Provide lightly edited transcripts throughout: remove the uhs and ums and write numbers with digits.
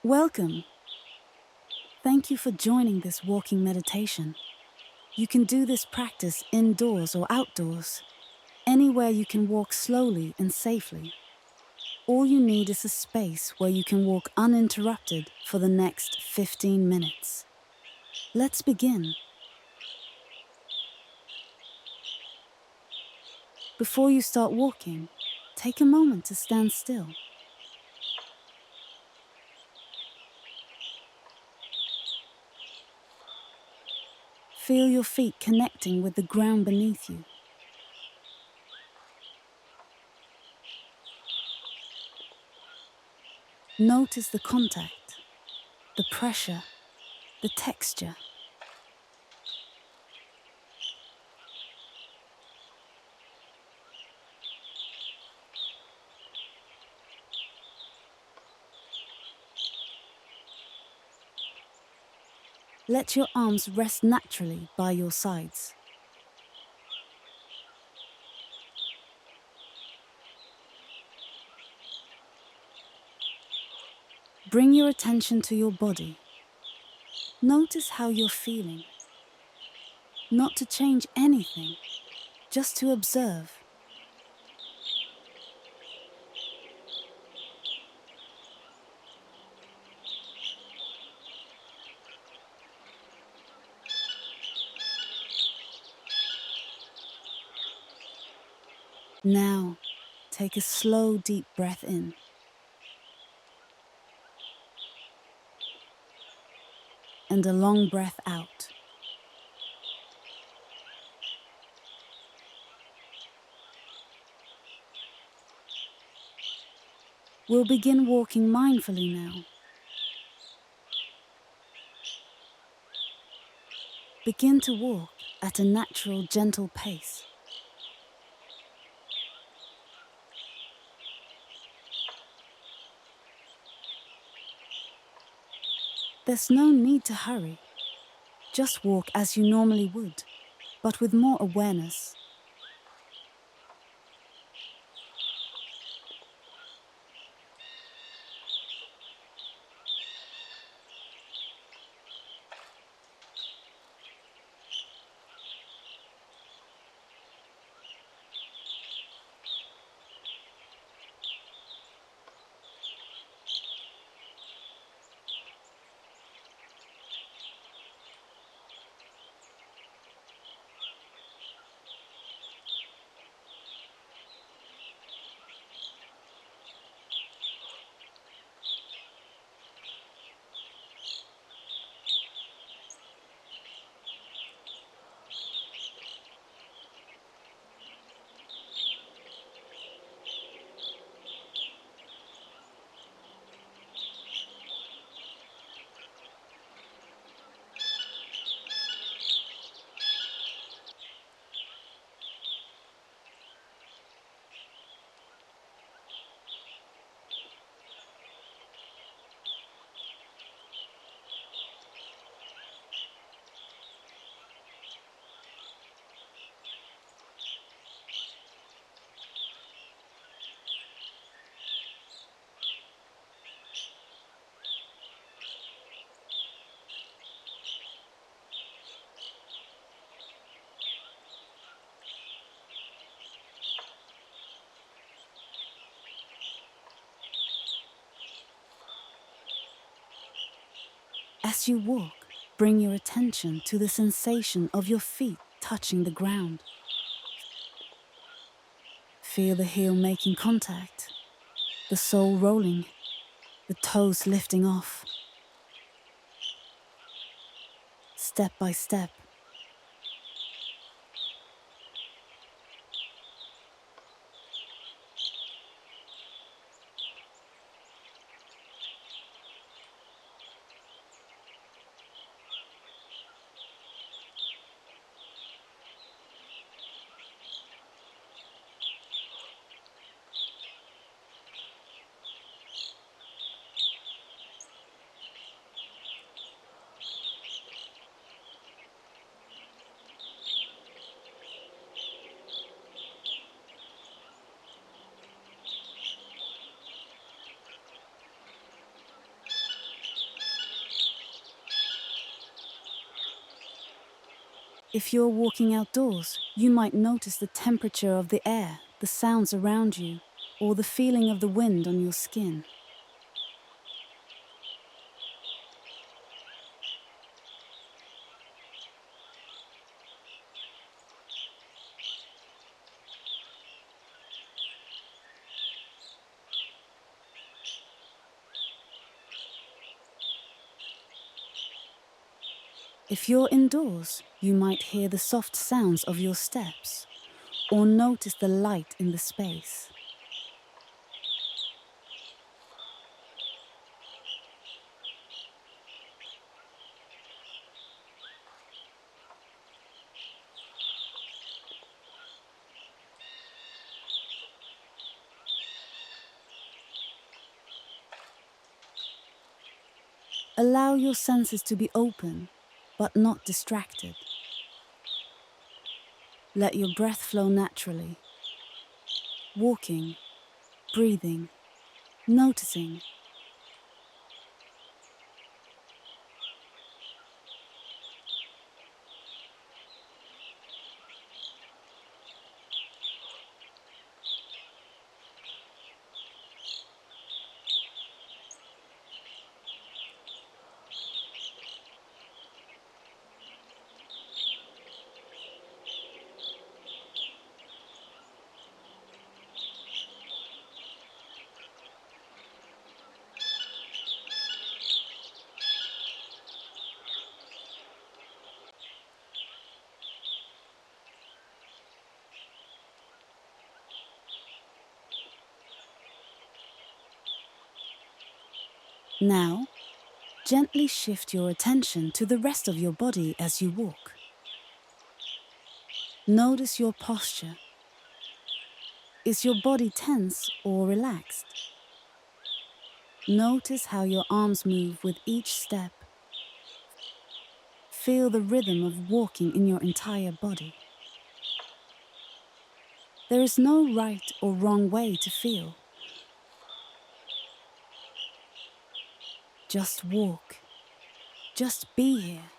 Welcome. Thank you for joining this walking meditation. You can do this practice indoors or outdoors, anywhere you can walk slowly and safely. All you need is a space where you can walk uninterrupted for the next 15 minutes. Let's begin. Before you start walking, take a moment to stand still. Feel your feet connecting with the ground beneath you. Notice the contact, the pressure, the texture. Let your arms rest naturally by your sides. Bring your attention to your body. Notice how you're feeling. Not to change anything, just to observe. Now, take a slow, deep breath in. And a long breath out. We'll begin walking mindfully now. Begin to walk at a natural, gentle pace. There's no need to hurry. Just walk as you normally would, but with more awareness. As you walk, bring your attention to the sensation of your feet touching the ground. Feel the heel making contact, the sole rolling, the toes lifting off. Step by step. If you're walking outdoors, you might notice the temperature of the air, the sounds around you, or the feeling of the wind on your skin. If you're indoors, you might hear the soft sounds of your steps, or notice the light in the space. Allow your senses to be open, but not distracted. Let your breath flow naturally. Walking, breathing, noticing. Now, gently shift your attention to the rest of your body as you walk. Notice your posture. Is your body tense or relaxed? Notice how your arms move with each step. Feel the rhythm of walking in your entire body. There is no right or wrong way to feel. Just walk. Just be here.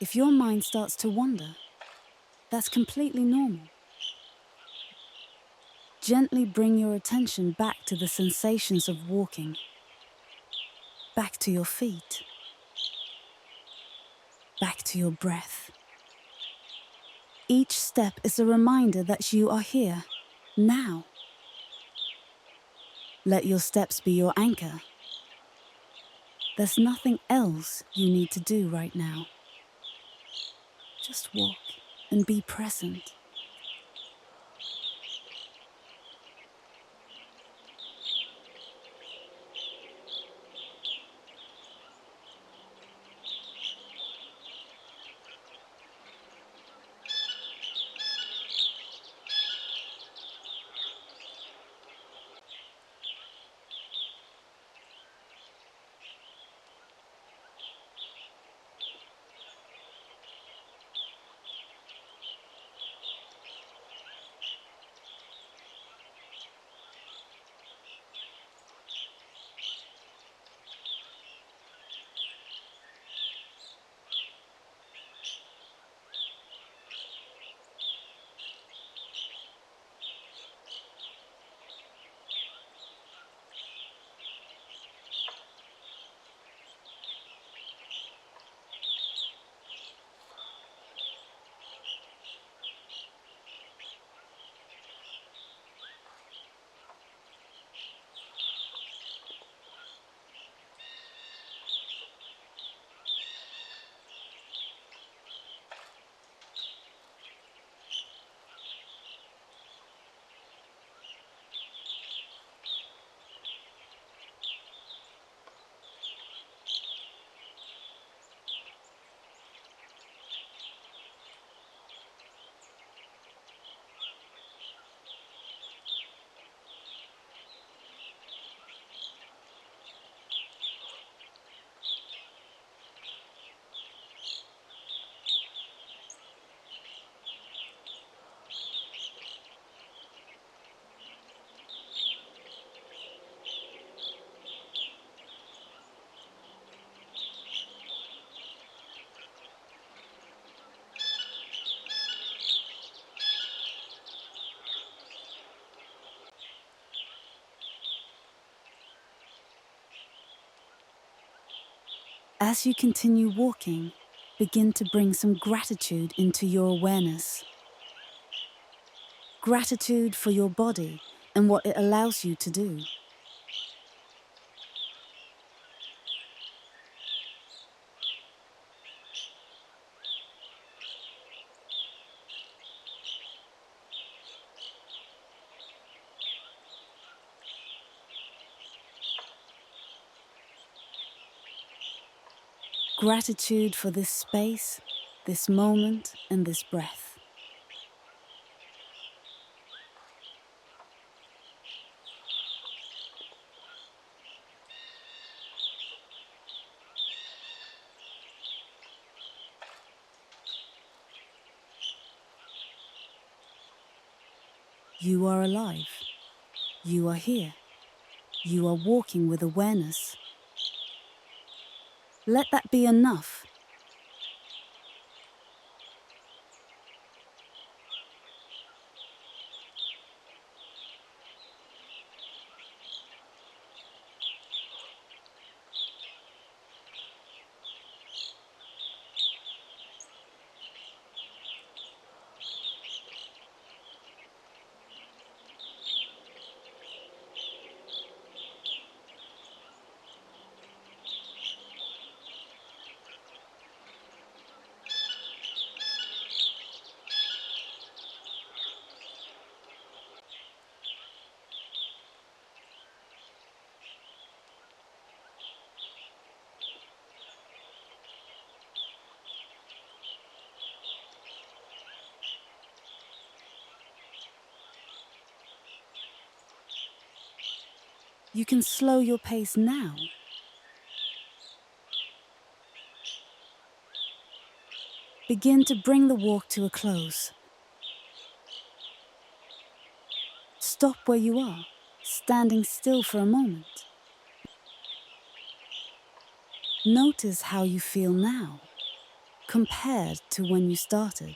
If your mind starts to wander, that's completely normal. Gently bring your attention back to the sensations of walking, back to your feet, back to your breath. Each step is a reminder that you are here, now. Let your steps be your anchor. There's nothing else you need to do right now. Just walk and be present. As you continue walking, begin to bring some gratitude into your awareness. Gratitude for your body and what it allows you to do. Gratitude for this space, this moment, and this breath. You are alive. You are here. You are walking with awareness. Let that be enough. You can slow your pace now. Begin to bring the walk to a close. Stop where you are, standing still for a moment. Notice how you feel now, compared to when you started.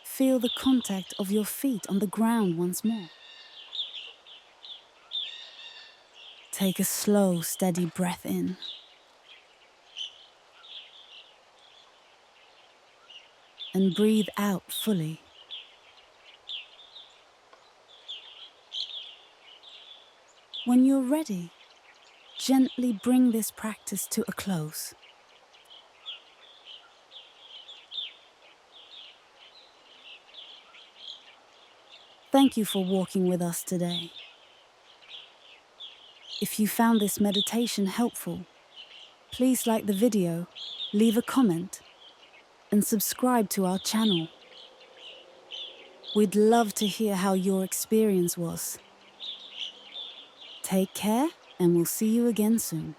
Feel the contact of your feet on the ground once more. Take a slow, steady breath in. And breathe out fully. When you're ready, gently bring this practice to a close. Thank you for walking with us today. If you found this meditation helpful, please like the video, leave a comment, and subscribe to our channel. We'd love to hear how your experience was. Take care, and we'll see you again soon.